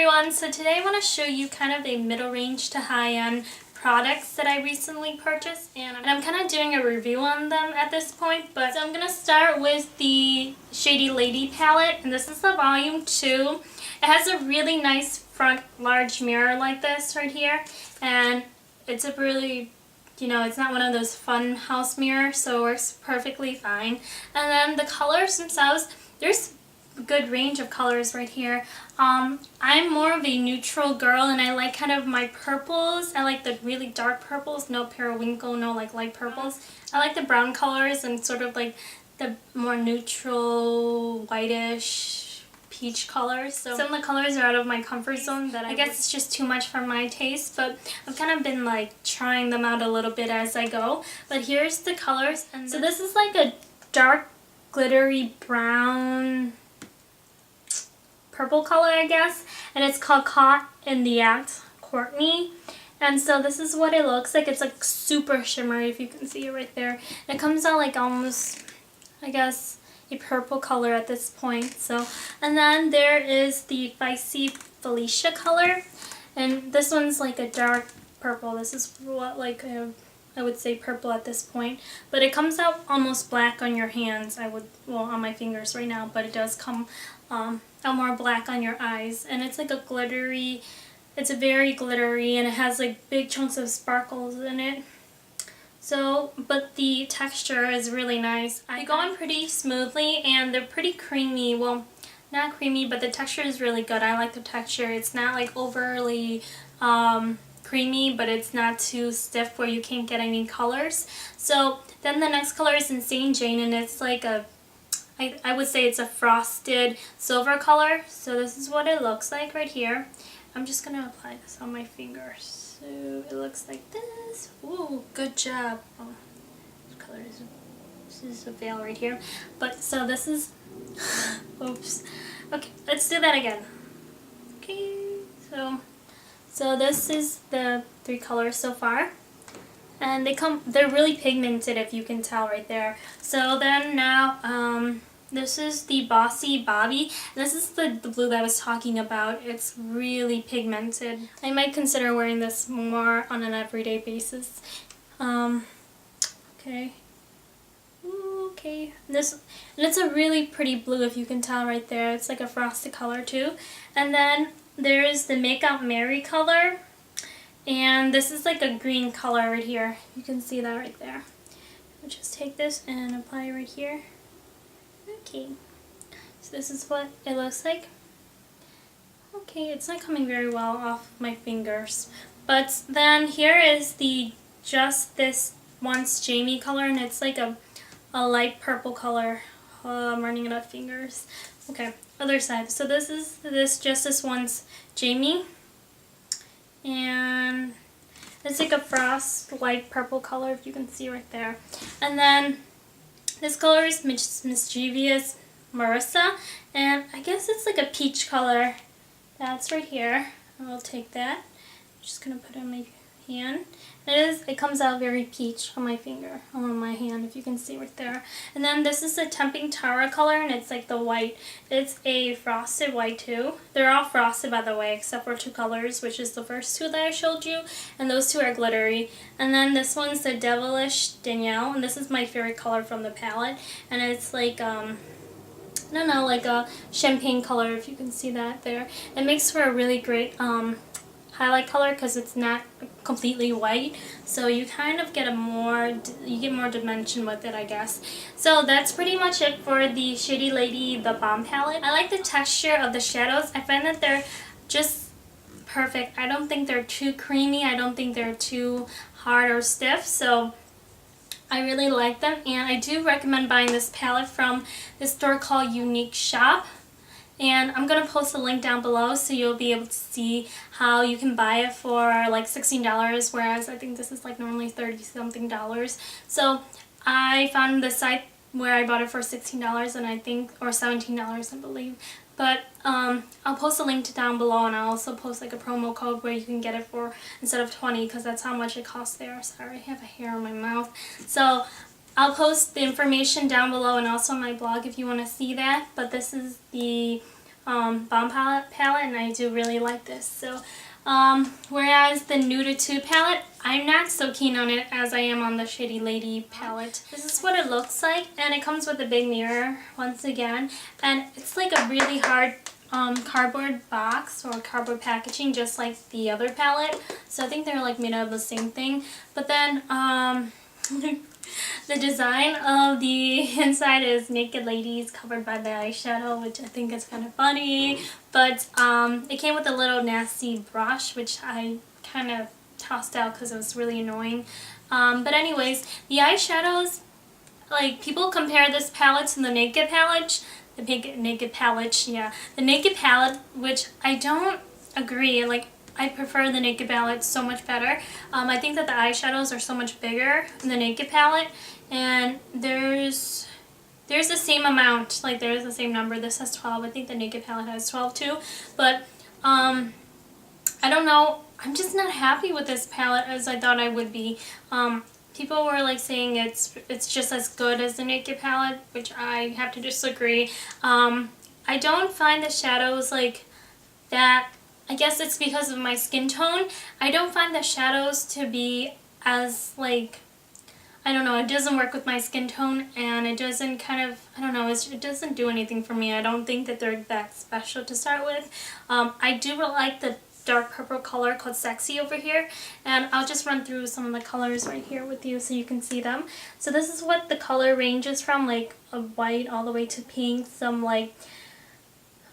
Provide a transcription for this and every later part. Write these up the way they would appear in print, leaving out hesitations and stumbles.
everyone, so today I want to show you kind of a middle range to high-end products that I recently purchased, and I'm kind of doing a review on them at this point. But so I'm going to start with the Shady Lady palette, and this is the volume 2. It has a really nice front large mirror like this right here, and it's a really, it's not one of those fun house mirrors, so it works perfectly fine. And then the colors themselves, there's a good range of colors right here. I'm more of a neutral girl, and I like kind of my purples. I like the really dark purples, no periwinkle, no like light purples. I like the brown colors and sort of like the more neutral, whitish, peach colors. So some of the colors are out of my comfort zone that I guess it's just too much for my taste, but I've kind of been like trying them out a little bit as I go. But here's the colors. And so this is like a dark glittery brown purple color, I guess, and it's called Caught in the Act Courtney. And so this is what it looks like. It's like super shimmery, if you can see it right there. It comes out like almost, I guess, a purple color at this point. So, and then there is the Feisty Felicia color, and this one's like a dark purple. This is what I would say purple at this point, but it comes out almost black on your hands. On my fingers right now, but it does come out more black on your eyes, and it's like a glittery, it's a very glittery, and it has like big chunks of sparkles in it. So, but the texture is really nice. They go on pretty smoothly, and they're pretty creamy. Well, not creamy, but the texture is really good. I like the texture. It's not like overly creamy, but it's not too stiff where you can't get any colors. So then the next color is Insane Jane, and it's like I would say it's a frosted silver color. So this is what it looks like right here. I'm just going to apply this on my fingers. So it looks like this. Ooh, good job. Oh, this color is, this is a veil right here. But so this is, oops. Okay, let's do that again. Okay, so this is the 3 colors so far. And they're really pigmented, if you can tell right there. So then now, this is the Bossy Bobby. This is the blue that I was talking about. It's really pigmented. I might consider wearing this more on an everyday basis. Okay. Okay. And it's a really pretty blue, if you can tell right there. It's like a frosted color too. And then there is the Make Out Mary color. And this is like a green color right here. You can see that right there. I'll just take this and apply it right here. Okay. So this is what it looks like. Okay, it's not coming very well off my fingers. But then here is the Just This Once Jamie color, and it's like a light purple color. Oh, I'm running out of fingers. Okay, other side. So this is Just This Once Jamie. And it's like a frost light purple color, if you can see right there. And then this color is Mischievous Marissa, and I guess it's like a peach color. That's right here. I'll take that. I'm just gonna put it on my hand. It comes out very peach on my finger, on my hand, if you can see right there. And then this is a Tempting Tara color, and it's like the white. It's a frosted white too. They're all frosted, by the way, except for 2 colors, which is the first 2 that I showed you, and those 2 are glittery. And then this one's the Devilish Danielle, and this is my favorite color from the palette, and it's like I don't know, like a champagne color, if you can see that there. It makes for a really great highlight color because it's not completely white, so you kind of get more dimension with it, I guess. So that's pretty much it for the Shady Lady the Balm palette. I like the texture of the shadows. I find that they're just perfect. I don't think they're too creamy. I don't think they're too hard or stiff, so I really like them, and I do recommend buying this palette from this store called Unique Shop. And I'm going to post a link down below so you'll be able to see how you can buy it for like $16, whereas I think this is like normally $30-something. So I found the site where I bought it for $16, and I think, or $17 I believe. But I'll post a link down below, and I'll also post like a promo code where you can get it for, instead of $20, because that's how much it costs there. Sorry, I have a hair on my mouth. So I'll post the information down below and also on my blog if you want to see that. But this is the Balm palette, and I do really like this. So, whereas the Nude 2 palette, I'm not so keen on it as I am on the Shady Lady palette. This is what it looks like, and it comes with a big mirror once again, and it's like a really hard cardboard box or cardboard packaging, just like the other palette. So I think they're like made out of the same thing. But then the design of the inside is naked ladies covered by the eyeshadow, which I think is kind of funny. But it came with a little nasty brush, which I kind of tossed out because it was really annoying. But anyways, the eyeshadows, like, people compare this palette to the Naked palette. The Naked palette, yeah. The Naked palette, which I don't agree. Like, I prefer the Naked palette so much better. I think that the eyeshadows are so much bigger in the Naked palette, and there's the same amount. Like, there's the same number. This has 12. I think the Naked palette has 12 too. But I don't know. I'm just not happy with this palette as I thought I would be. People were like saying it's just as good as the Naked palette, which I have to disagree. I don't find the shadows like that. I guess it's because of my skin tone. I don't find the shadows to be as, like, I don't know, it doesn't work with my skin tone, and it doesn't kind of, I don't know, it doesn't do anything for me. I don't think that they're that special to start with. I do really like the dark purple color called Sexy over here, and I'll just run through some of the colors right here with you so you can see them. So this is what the color ranges from, like a white all the way to pink, some like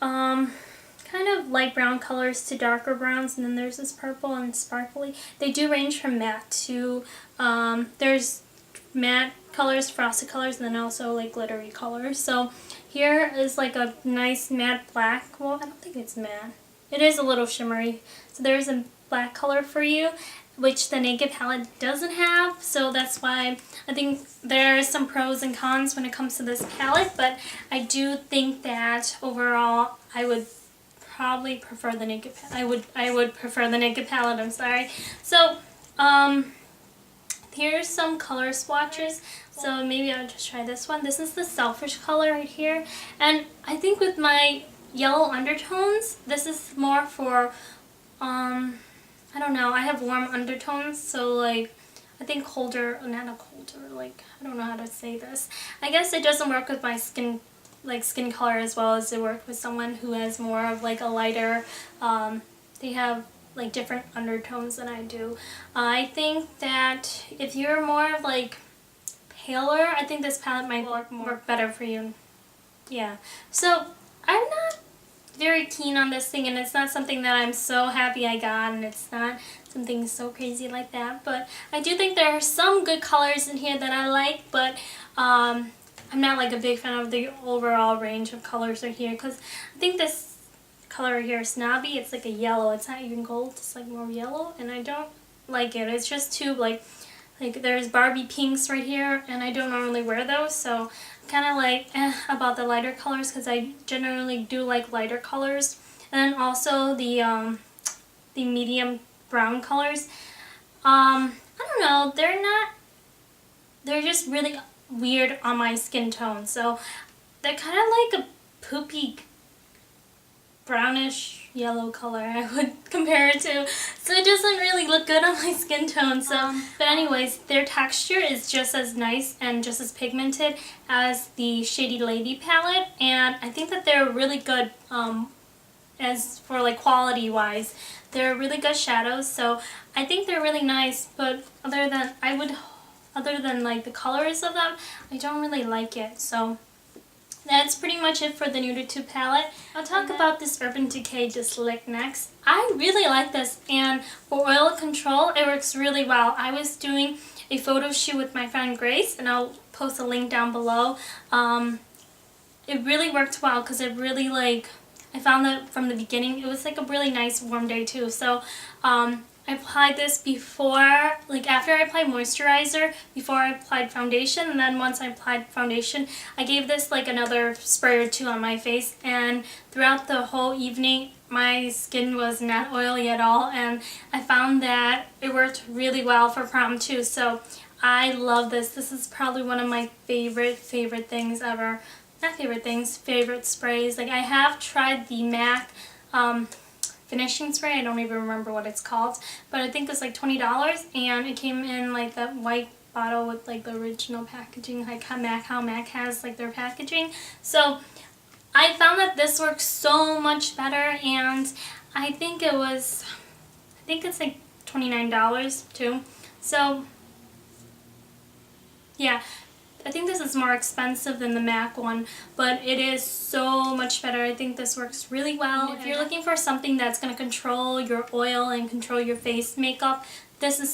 kind of light brown colors to darker browns, and then there's this purple and sparkly. They do range from matte to, there's matte colors, frosted colors, and then also like glittery colors. So here is like a nice matte black. Well, I don't think it's matte. It is a little shimmery. So there's a black color for you, which the Naked palette doesn't have. So that's why I think there are some pros and cons when it comes to this palette. But I do think that overall I would probably prefer the Naked palette. I would prefer the Naked palette, I'm sorry. So here's some color swatches. So maybe I'll just try this one. This is the Selfish color right here. And I think with my yellow undertones, this is more for, I don't know, I have warm undertones, so like, I think colder, not a colder, like, I don't know how to say this. I guess it doesn't work with my skin, like skin color as well as it works with someone who has more of like a lighter, they have like different undertones than I do. I think that if you're more of like paler, I think this palette might work better for you. Yeah, so I'm not very keen on this thing, and it's not something that I'm so happy I got, and it's not something so crazy like that, but I do think there are some good colors in here that I like, but I'm not like a big fan of the overall range of colors right here, because I think this color here is Snobby. It's like a yellow. It's not even gold. It's like more yellow, and I don't like it. It's just too like there's Barbie pinks right here, and I don't normally wear those, so kind of like about the lighter colors, because I generally do like lighter colors. And then also the medium brown colors. I don't know, they're just really weird on my skin tone, so they're kind of like a poopy brownish yellow color, I would compare it to, so it doesn't really look good on my skin tone. So but anyways, their texture is just as nice and just as pigmented as the Shady Lady palette, and I think that they're really good as for like quality wise. They're really good shadows, so I think they're really nice, but other than like the colors of them, I don't really like it. So that's pretty much it for the Nude 2 palette. I'll talk about this Urban Decay Slick next. I really like this, and for oil control, it works really well. I was doing a photo shoot with my friend Grace, and I'll post a link down below. It really worked well because it really I found that from the beginning, it was like a really nice warm day too. So I applied this before, after I applied moisturizer, before I applied foundation, and then once I applied foundation, I gave this another spray or two on my face, and throughout the whole evening, my skin was not oily at all, and I found that it worked really well for prom too. So I love this. This is probably one of my favorite things ever. not favorite sprays. Like I have tried the MAC finishing spray. I don't even remember what it's called, but I think it's like $20, and it came in like that white bottle with like the original packaging, like how MAC has like their packaging. So I found that this works so much better, and I think it's like $29 too. So yeah, I think this is more expensive than the MAC one, but it is so much better. I think this works really well. If you're looking for something that's going to control your oil and control your face makeup, this is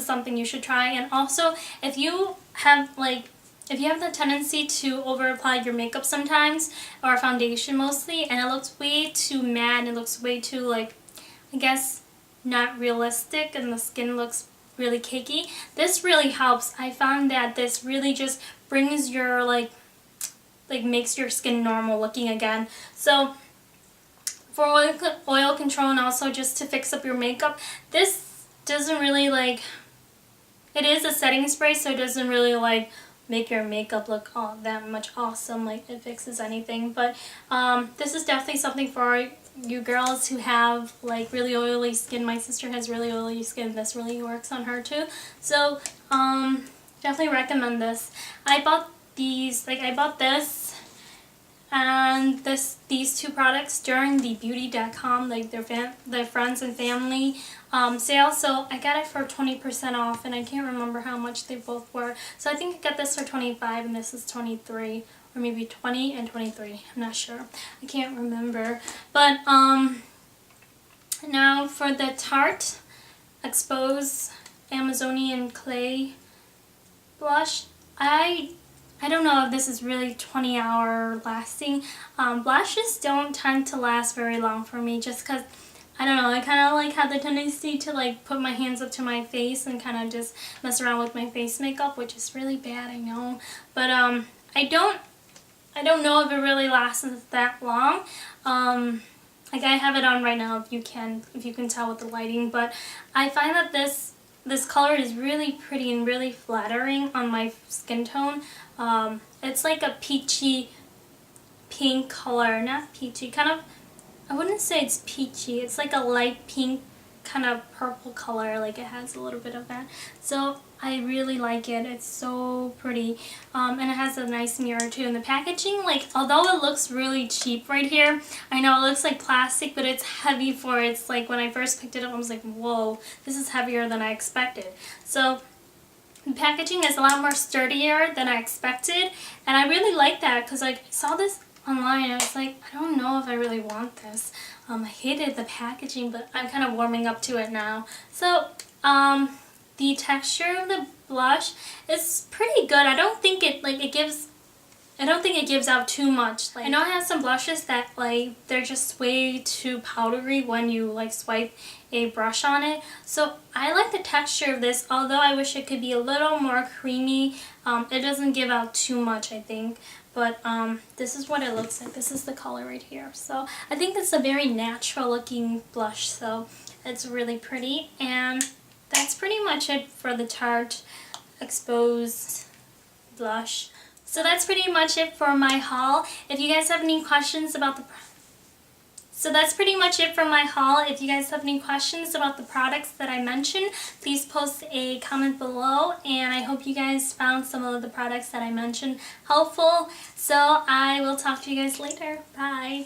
something you should try. And also, if you have the tendency to over apply your makeup sometimes, or foundation mostly, and it looks way too matte, it looks way too like, I guess, not realistic, and the skin looks really cakey, this really helps. I found that this really just brings your makes your skin normal looking again. So for oil control, and also just to fix up your makeup, this doesn't really it is a setting spray, so it doesn't really make your makeup look that much awesome, like it fixes anything. But this is definitely something for you girls who have like really oily skin. My sister has really oily skin. This really works on her too. So definitely recommend this. I bought this and these two products during the beauty.com, like their friends and family sale. So I got it for 20% off, and I can't remember how much they both were. So I think I got this for $25 and this is $23. Or maybe 20 and 23. I'm not sure. I can't remember. But now for the Tarte Expose Amazonian Clay blush. I don't know if this is really 20-hour lasting. Blushes don't tend to last very long for me, just because I don't know, I kind of have the tendency to put my hands up to my face and kind of just mess around with my face makeup, which is really bad, I know. But I don't know if it really lasts that long. Like I have it on right now, if you can tell with the lighting, but I find that this color is really pretty and really flattering on my skin tone. It's like a peachy pink color, not peachy, kind of, I wouldn't say it's peachy, it's like a light pink kind of purple color, like it has a little bit of that. So I really like it. It's so pretty, and it has a nice mirror too. And the packaging, although it looks really cheap right here, I know it looks like plastic, but it's heavy for it. It's like when I first picked it up, I was like, whoa, this is heavier than I expected. So the packaging is a lot more sturdier than I expected, and I really like that, because I saw this online, I was like, I don't know if I really want this. I hated the packaging, but I'm kind of warming up to it now. So, the texture of the blush is pretty good. I don't think it gives out too much. I know I have some blushes that they're just way too powdery when you swipe a brush on it. So I like the texture of this, although I wish it could be a little more creamy. It doesn't give out too much, I think. But this is what it looks like. This is the color right here. So I think it's a very natural looking blush, so it's really pretty. And that's pretty much it for the Tarte Exposed blush. So that's pretty much it for my haul. If you guys have any questions about the products that I mentioned, please post a comment below, and I hope you guys found some of the products that I mentioned helpful. So I will talk to you guys later. Bye!